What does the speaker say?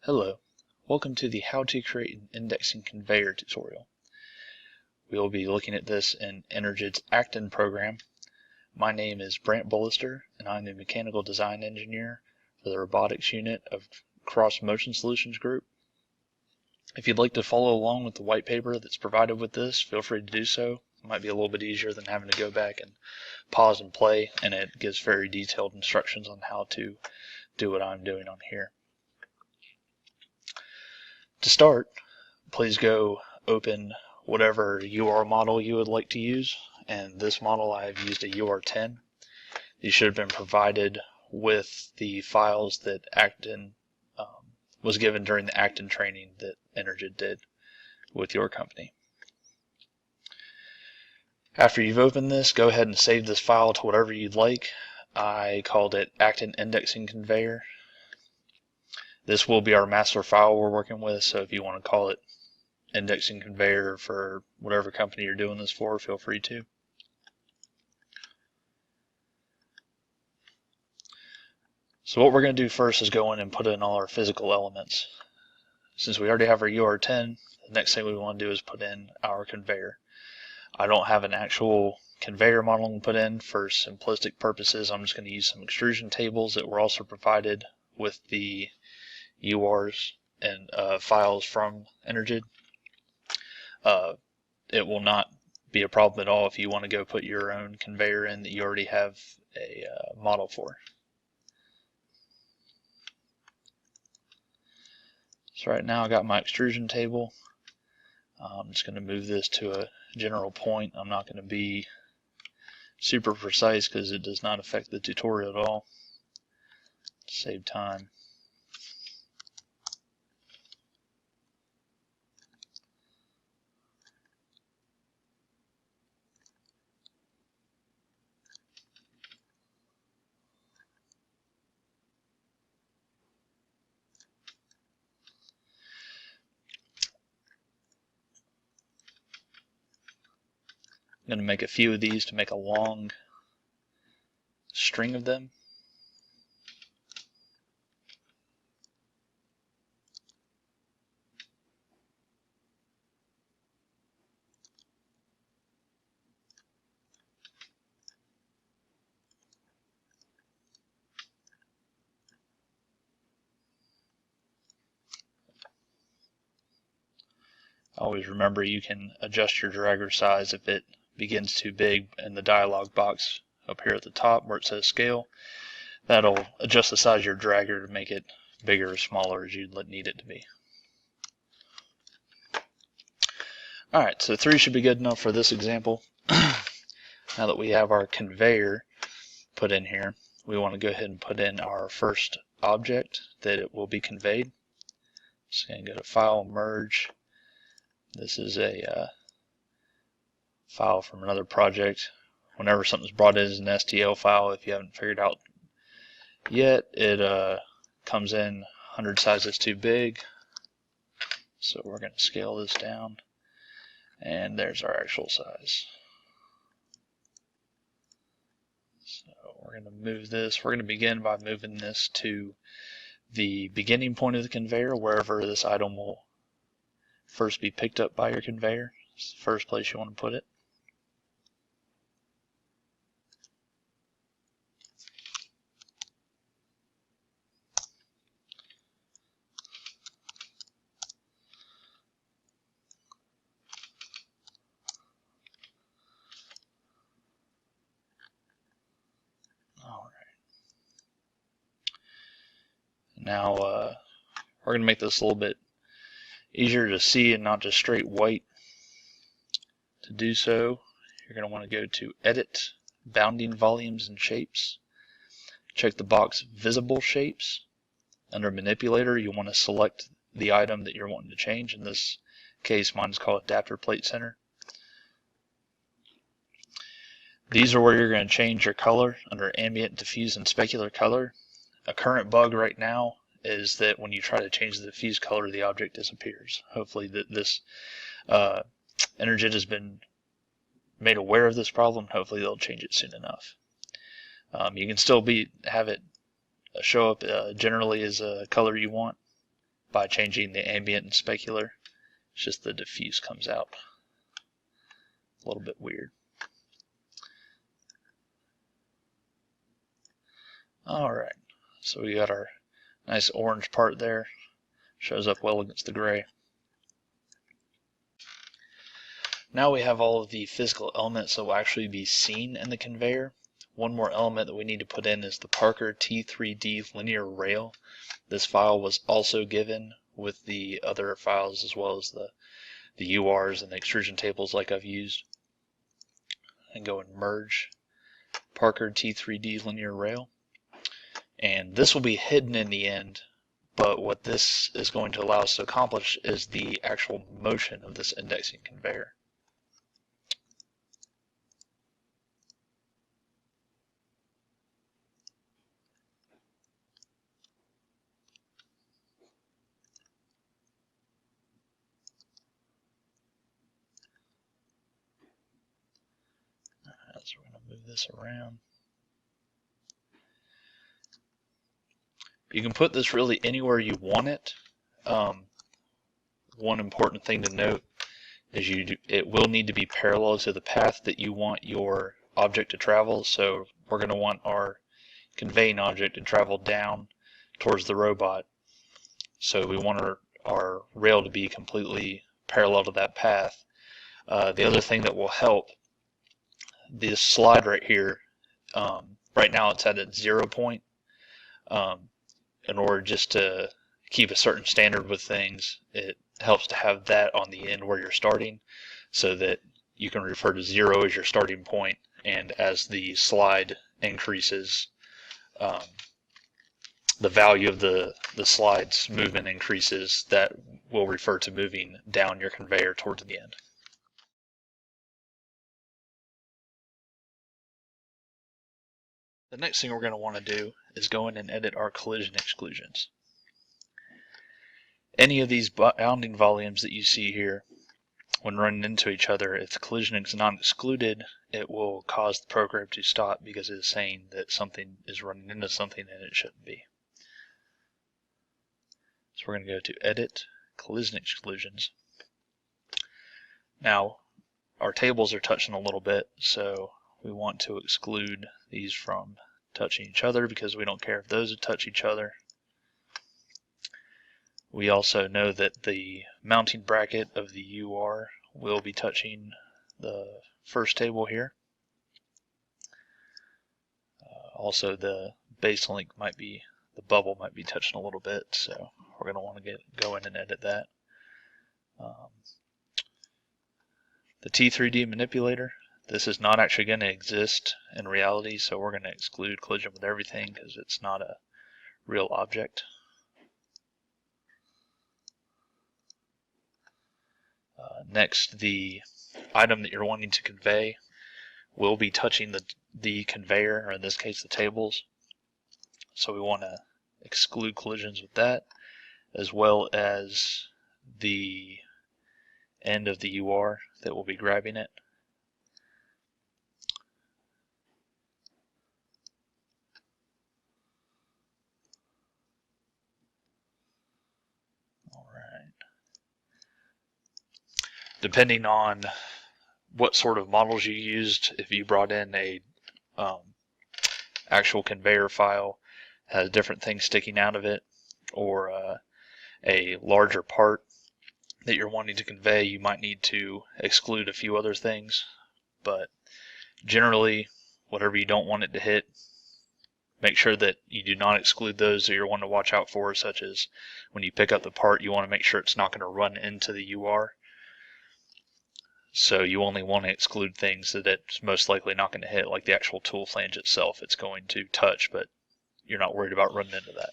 Hello, welcome to the How to Create an Indexing Conveyor tutorial. We will be looking at this in Energid's Actin program. My name is Brant Bullister, and I'm the Mechanical Design Engineer for the Robotics Unit of Cross Motion Solutions Group. If you'd like to follow along with the white paper that's provided with this, feel free to do so. It might be a little bit easier than having to go back and pause and play, and it gives very detailed instructions on how to do what I'm doing on here. To start, please go open whatever UR model you would like to use, and this model I've used a UR10. These should have been provided with the files that Actin was given during the Actin training that Energid did with your company. After you've opened this, go ahead and save this file to whatever you'd like. I called it Actin Indexing Conveyor. This will be our master file we're working with, so if you want to call it Indexing Conveyor for whatever company you're doing this for, feel free to. So what we're going to do first is go in and put in all our physical elements. Since we already have our UR10, the next thing we want to do is put in our conveyor. I don't have an actual conveyor model to put in. For simplistic purposes, I'm just going to use some extrusion tables that were also provided with the URs and files from Energid. It will not be a problem at all if you want to go put your own conveyor in that you already have a model for. So right now I got my extrusion table. I'm just going to move this to a general point. I'm not going to be super precise because it does not affect the tutorial at all. Save time. I'm going to make a few of these to make a long string of them. Always remember you can adjust your dragger size if it begins too big in the dialog box up here at the top where it says scale. That'll adjust the size of your dragger to make it bigger or smaller as you'd need it to be. Alright, so 3 should be good enough for this example. Now that we have our conveyor put in here, we want to go ahead and put in our first object that it will be conveyed. Just going to go to File, Merge. This is a file from another project. Whenever something's brought in as an STL file, if you haven't figured out yet, it comes in 100 sizes too big. So we're going to scale this down, and there's our actual size. So we're going to move this. We're going to begin by moving this to the beginning point of the conveyor, wherever this item will first be picked up by your conveyor. It's the first place you want to put it. Alright. Now we're going to make this a little bit easier to see and not just straight white. To do so, you're going to want to go to Edit, Bounding Volumes and Shapes. Check the box Visible Shapes. Under Manipulator, you want to select the item that you're wanting to change. In this case, mine's called Adapter Plate Center. These are where you're going to change your color under Ambient, Diffuse, and Specular Color. A current bug right now is that when you try to change the diffuse color, the object disappears. Hopefully this Energid has been made aware of this problem. Hopefully they'll change it soon enough. You can still have it show up generally as a color you want, by changing the ambient and specular. It's just the diffuse comes out a little bit weird. Alright, so we got our nice orange part there. Shows up well against the gray. Now we have all of the physical elements that will actually be seen in the conveyor. One more element that we need to put in is the Parker T3D linear rail. This file was also given with the other files as well as the URs and the extrusion tables like I've used. And go and merge Parker T3D linear rail. And this will be hidden in the end, but what this is going to allow us to accomplish is the actual motion of this indexing conveyor. So we're going to move this around. You can put this really anywhere you want it. One important thing to note is it will need to be parallel to the path that you want your object to travel. So we're going to want our conveying object to travel down towards the robot. So we want our rail to be completely parallel to that path. The other thing that will help, this slide right here, right now it's at its 0 point. In order just to keep a certain standard with things, it helps to have that on the end where you're starting so that you can refer to 0 as your starting point, and as the slide increases, the value of the slide's movement increases, that will refer to moving down your conveyor towards the end. The next thing we're going to want to do is go in and edit our collision exclusions. Any of these bounding volumes that you see here, when running into each other, if the collision is not excluded, it will cause the program to stop because it is saying that something is running into something and it shouldn't be. So we're going to go to Edit, Collision Exclusions. Now, our tables are touching a little bit, so we want to exclude these from touching each other because we don't care if those touch each other. We also know that the mounting bracket of the UR will be touching the first table here. Also the base link might be, the bubble might be touching a little bit, so we're going to want to go in and edit that. The T3D manipulator, this is not actually going to exist in reality, so we're going to exclude collision with everything because it's not a real object. Next, the item that you're wanting to convey will be touching the conveyor, or in this case the tables. So we want to exclude collisions with that, as well as the end of the UR that will be grabbing it. Alright. Depending on what sort of models you used, if you brought in a actual conveyor file, has different things sticking out of it, or a larger part that you're wanting to convey, you might need to exclude a few other things. But generally, whatever you don't want it to hit, make sure that you do not exclude those that you're wanting to watch out for, such as when you pick up the part, you want to make sure it's not going to run into the UR. So you only want to exclude things that it's most likely not going to hit, like the actual tool flange itself. It's going to touch, but you're not worried about running into that.